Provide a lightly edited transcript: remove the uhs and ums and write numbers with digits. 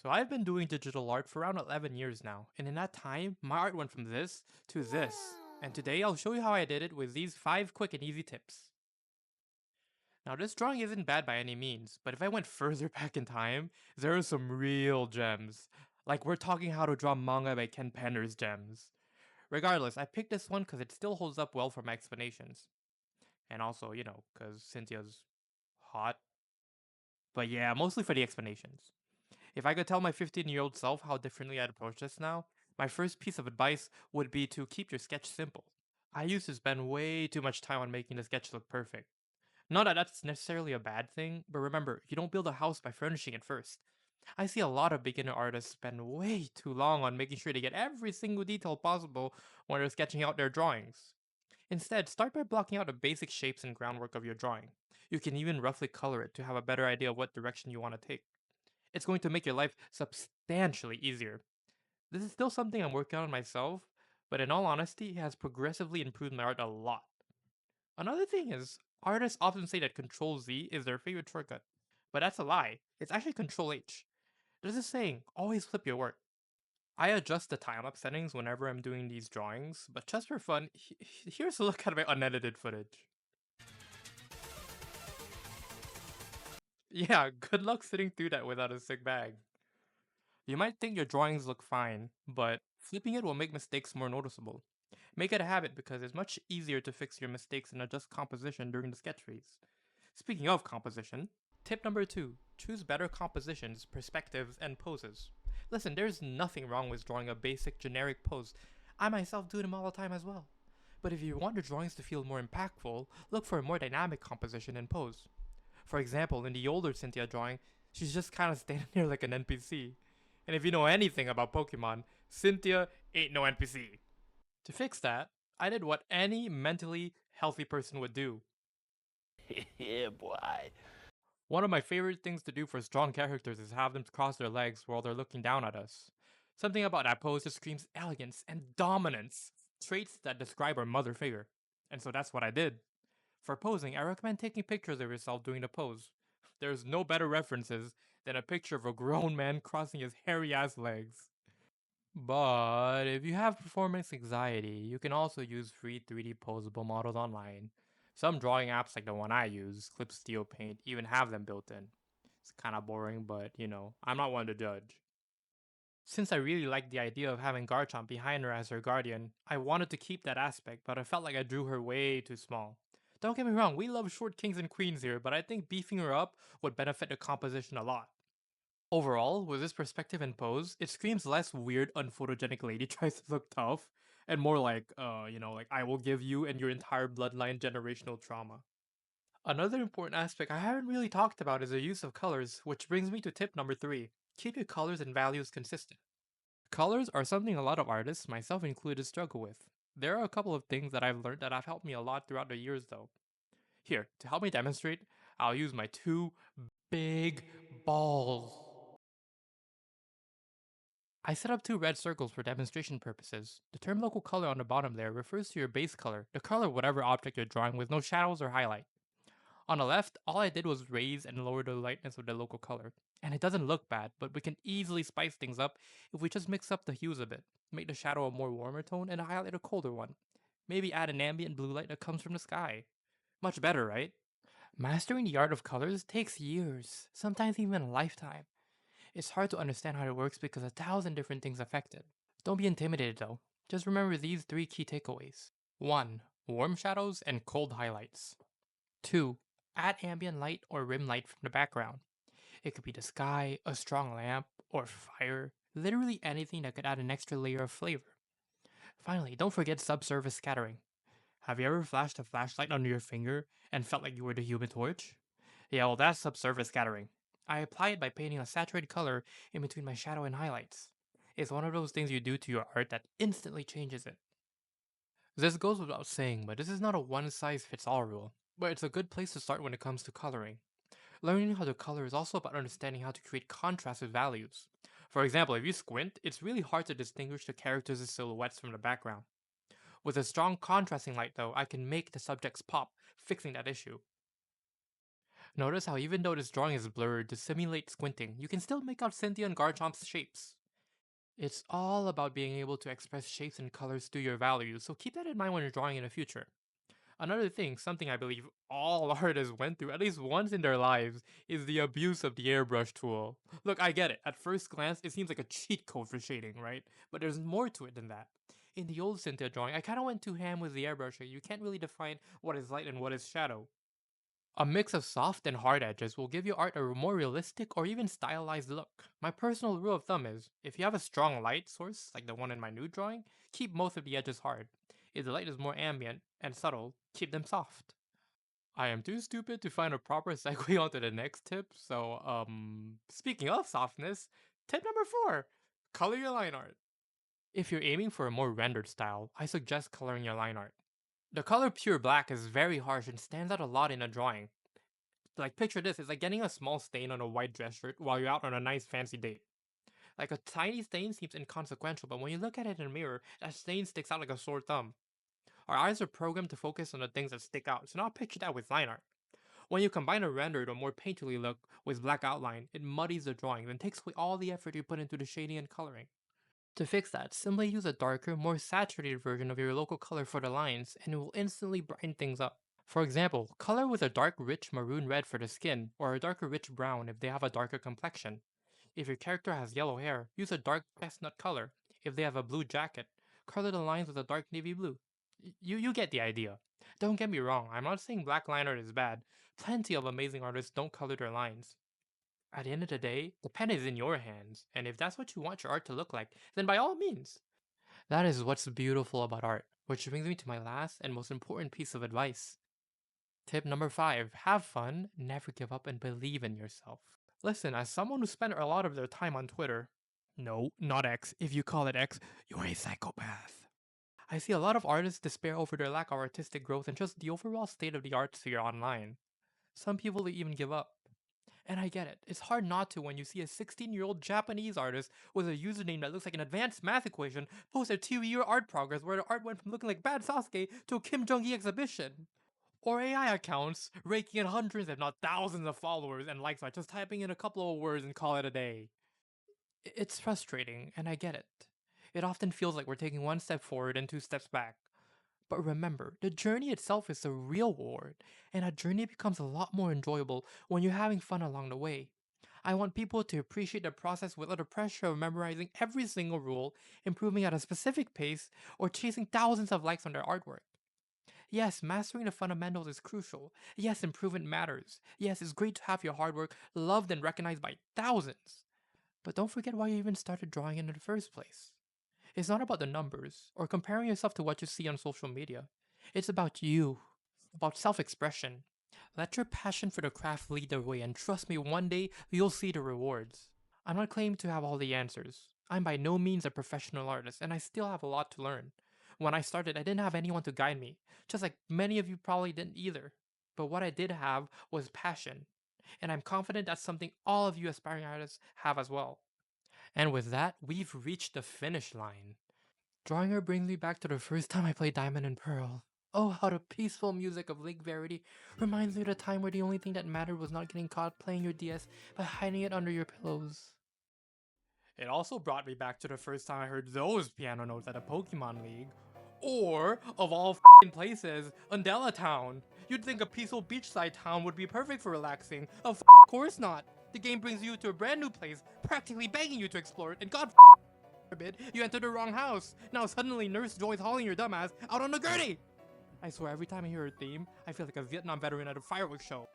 So I've been doing digital art for around 11 years now, and in that time, my art went from this to this. And today I'll show you how I did it with these 5 quick and easy tips. Now this drawing isn't bad by any means, but if I went further back in time, there are some real gems. Like we're talking how to draw manga by Ken Penner's gems. Regardless, I picked this one because it still holds up well for my explanations. And also, because Cynthia's hot. But yeah, mostly for the explanations. If I could tell my 15-year-old self how differently I'd approach this now, my first piece of advice would be to keep your sketch simple. I used to spend way too much time on making the sketch look perfect. Not that that's necessarily a bad thing, but remember, you don't build a house by furnishing it first. I see a lot of beginner artists spend way too long on making sure they get every single detail possible when they're sketching out their drawings. Instead, start by blocking out the basic shapes and groundwork of your drawing. You can even roughly color it to have a better idea of what direction you want to take. It's going to make your life substantially easier. This is still something I'm working on myself, but in all honesty, it has progressively improved my art a lot. Another thing is, artists often say that Control Z is their favorite shortcut, but that's a lie. It's actually Control H. There's this saying, always flip your work. I adjust the time-lapse settings whenever I'm doing these drawings, but just for fun, here's a look at my unedited footage. Yeah, good luck sitting through that without a sick bag. You might think your drawings look fine, but flipping it will make mistakes more noticeable. Make it a habit because it's much easier to fix your mistakes and adjust composition during the sketch phase. Speaking of composition, tip number 2, choose better compositions, perspectives, and poses. Listen, there's nothing wrong with drawing a basic generic pose. I myself do them all the time as well. But if you want your drawings to feel more impactful, look for a more dynamic composition and pose. For example, in the older Cynthia drawing, she's just kind of standing there like an NPC. And if you know anything about Pokemon, Cynthia ain't no NPC. To fix that, I did what any mentally healthy person would do. Yeah, boy. One of my favorite things to do for strong characters is have them cross their legs while they're looking down at us. Something about that pose just screams elegance and dominance, traits that describe our mother figure. And so that's what I did. For posing, I recommend taking pictures of yourself doing the pose. There's no better references than a picture of a grown man crossing his hairy ass legs. But if you have performance anxiety, you can also use free 3D posable models online. Some drawing apps like the one I use, Clip Studio Paint, even have them built in. It's kind of boring, but I'm not one to judge. Since I really liked the idea of having Garchomp behind her as her guardian, I wanted to keep that aspect, but I felt like I drew her way too small. Don't get me wrong, we love short kings and queens here, but I think beefing her up would benefit the composition a lot. Overall, with this perspective and pose, it screams less weird, unphotogenic lady tries to look tough, and more like, like I will give you and your entire bloodline generational trauma. Another important aspect I haven't really talked about is the use of colors, which brings me to tip number 3. Keep your colors and values consistent. Colors are something a lot of artists, myself included, struggle with. There are a couple of things that I've learned that have helped me a lot throughout the years though. Here, to help me demonstrate, I'll use my 2 big balls. I set up 2 red circles for demonstration purposes. The term local color on the bottom there refers to your base color, the color of whatever object you're drawing with no shadows or highlight. On the left, all I did was raise and lower the lightness of the local color. And it doesn't look bad, but we can easily spice things up if we just mix up the hues a bit. Make the shadow a more warmer tone and the highlight a colder one. Maybe add an ambient blue light that comes from the sky. Much better, right? Mastering the art of colors takes years, sometimes even a lifetime. It's hard to understand how it works because 1,000 different things affect it. Don't be intimidated though. Just remember these 3 key takeaways. 1. Warm shadows and cold highlights. 2. Add ambient light or rim light from the background. It could be the sky, a strong lamp, or fire. Literally anything that could add an extra layer of flavor. Finally, don't forget subsurface scattering. Have you ever flashed a flashlight under your finger and felt like you were the human torch? Yeah, well, that's subsurface scattering. I apply it by painting a saturated color in between my shadow and highlights. It's one of those things you do to your art that instantly changes it. This goes without saying, but this is not a one size fits all rule. But it's a good place to start when it comes to coloring. Learning how to color is also about understanding how to create contrast with values. For example, if you squint, it's really hard to distinguish the characters' silhouettes from the background. With a strong contrasting light, though, I can make the subjects pop, fixing that issue. Notice how even though this drawing is blurred to simulate squinting, you can still make out Cynthia and Garchomp's shapes. It's all about being able to express shapes and colors through your values, so keep that in mind when you're drawing in the future. Another thing, something I believe all artists went through at least once in their lives, is the abuse of the airbrush tool. Look, I get it. At first glance, it seems like a cheat code for shading, right? But there's more to it than that. In the old Cynthia drawing, I kind of went too ham with the airbrush. You can't really define what is light and what is shadow. A mix of soft and hard edges will give your art a more realistic or even stylized look. My personal rule of thumb is, if you have a strong light source, like the one in my nude drawing, keep most of the edges hard. If the light is more ambient and subtle, keep them soft. I am too stupid to find a proper segue onto the next tip, so speaking of softness, tip number 4, color your line art. If you're aiming for a more rendered style, I suggest coloring your line art. The color pure black is very harsh and stands out a lot in a drawing. Like, picture this, it's like getting a small stain on a white dress shirt while you're out on a nice fancy date. Like, a tiny stain seems inconsequential, but when you look at it in a mirror, that stain sticks out like a sore thumb. Our eyes are programmed to focus on the things that stick out, so now picture that with line art. When you combine a rendered or more painterly look with black outline, it muddies the drawing, then takes away all the effort you put into the shading and coloring. To fix that, simply use a darker, more saturated version of your local color for the lines, and it will instantly brighten things up. For example, color with a dark rich maroon red for the skin, or a darker rich brown if they have a darker complexion. If your character has yellow hair, use a dark chestnut color. If they have a blue jacket, color the lines with a dark navy blue. You get the idea. Don't get me wrong, I'm not saying black line art is bad. Plenty of amazing artists don't color their lines. At the end of the day, the pen is in your hands, and if that's what you want your art to look like, then by all means. That is what's beautiful about art, which brings me to my last and most important piece of advice. Tip number 5, have fun, never give up, and believe in yourself. Listen, as someone who spent a lot of their time on Twitter, no, not X, if you call it X, you're a psychopath. I see a lot of artists despair over their lack of artistic growth and just the overall state of the art sphere online. Some people even give up. And I get it, it's hard not to when you see a 16-year-old Japanese artist with a username that looks like an advanced math equation post a 2-year art progress where the art went from looking like bad Sasuke to a Kim Jong-gi exhibition. Or AI accounts raking in hundreds if not thousands of followers and likes by just typing in a couple of words and call it a day. It's frustrating, and I get it. It often feels like we're taking one step forward and 2 steps back. But remember, the journey itself is the real reward, and a journey becomes a lot more enjoyable when you're having fun along the way. I want people to appreciate the process without the pressure of memorizing every single rule, improving at a specific pace, or chasing thousands of likes on their artwork. Yes, mastering the fundamentals is crucial. Yes, improvement matters. Yes, it's great to have your hard work loved and recognized by thousands. But don't forget why you even started drawing in the first place. It's not about the numbers or comparing yourself to what you see on social media. It's about you, about self-expression. Let your passion for the craft lead the way, and trust me, one day you'll see the rewards. I'm not claiming to have all the answers. I'm by no means a professional artist, and I still have a lot to learn. When I started, I didn't have anyone to guide me, just like many of you probably didn't either. But what I did have was passion, and I'm confident that's something all of you aspiring artists have as well. And with that, we've reached the finish line. Drawing her brings me back to the first time I played Diamond and Pearl. Oh, how the peaceful music of Lake Verity reminds me of the time where the only thing that mattered was not getting caught playing your DS by hiding it under your pillows. It also brought me back to the first time I heard those piano notes at a Pokemon League. Or, of all f***ing places, Undella Town. You'd think a peaceful beachside town would be perfect for relaxing. Of course not. The game brings you to a brand new place, practically begging you to explore it, and God forbid, you enter the wrong house. Now suddenly Nurse Joy's hauling your dumbass out on the gurney. I swear every time I hear her theme, I feel like a Vietnam veteran at a fireworks show.